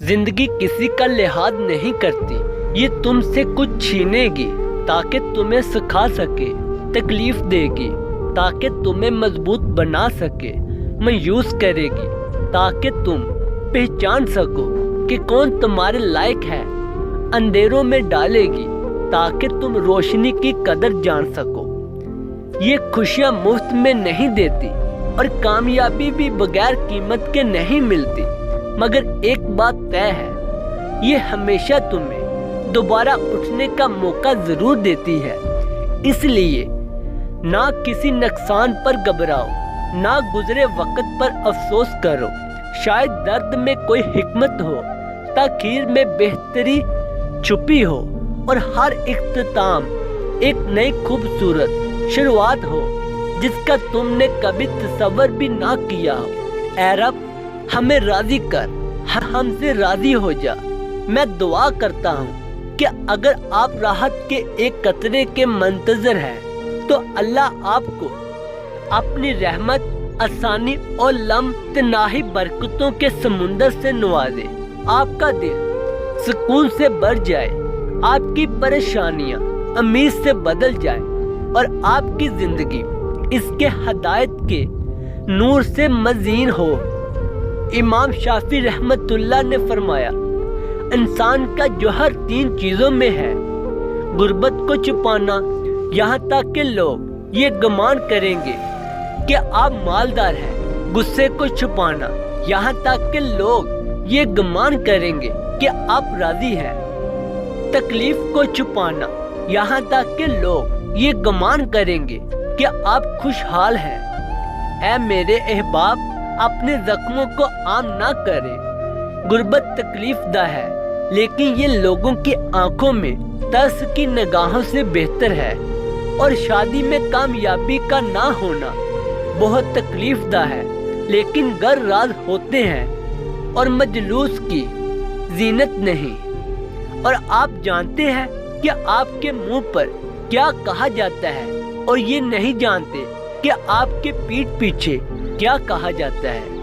زندگی کسی کا لحاظ نہیں کرتی، یہ تم سے کچھ چھینے گی تاکہ تمہیں سکھا سکے، تکلیف دے گی تاکہ تمہیں مضبوط بنا سکے، مایوس کرے گی تاکہ تم پہچان سکو کہ کون تمہارے لائق ہے، اندھیروں میں ڈالے گی تاکہ تم روشنی کی قدر جان سکو۔ یہ خوشیاں مفت میں نہیں دیتی اور کامیابی بھی بغیر قیمت کے نہیں ملتی، مگر ایک بات طے ہے، یہ ہمیشہ تمہیں دوبارہ اٹھنے کا موقع ضرور دیتی ہے۔ اس لیے نہ کسی نقصان پر گھبراؤ، نہ گزرے وقت پر افسوس کرو۔ شاید درد میں کوئی حکمت ہو، تاخیر میں بہتری چھپی ہو، اور ہر اختتام ایک نئی خوبصورت شروعات ہو جس کا تم نے کبھی تصور بھی نہ کیا ہو۔ اے رب، ہمیں راضی کر، ہم سے راضی ہو جا۔ میں دعا کرتا ہوں کہ اگر آپ راحت کے ایک قطرے کے منتظر ہیں تو اللہ آپ کو اپنی رحمت، آسانی اور لامتناہی برکتوں کے سمندر سے نوازے، آپ کا دل سکون سے بھر جائے، آپ کی پریشانیاں امید سے بدل جائے اور آپ کی زندگی اس کے ہدایت کے نور سے مزین ہو۔ امام شافعی رحمت اللہ نے فرمایا، انسان کا جوہر 3 چیزوں میں ہے: غربت کو چھپانا یہاں تک کہ لوگ یہ گمان کریں گے کہ آپ مالدار ہیں، غصے کو چھپانا یہاں تک کہ لوگ یہ گمان کریں گے کہ آپ راضی ہیں، تکلیف کو چھپانا یہاں تک کہ لوگ یہ گمان کریں گے کہ آپ خوشحال ہیں۔ اے میرے احباب، اپنے زخموں کو عام نہ کریں۔ غربت تکلیف دہ ہے، لیکن یہ لوگوں کی آنکھوں میں ترس کی نگاہوں سے بہتر ہے، اور شادی میں کامیابی کا نہ ہونا بہت تکلیف دہ ہے، لیکن گر راز ہوتے ہیں اور مجلوس کی زینت نہیں۔ اور آپ جانتے ہیں کہ آپ کے منہ پر کیا کہا جاتا ہے، اور یہ نہیں جانتے کہ آپ کے پیٹھ پیچھے کیا کہا جاتا ہے۔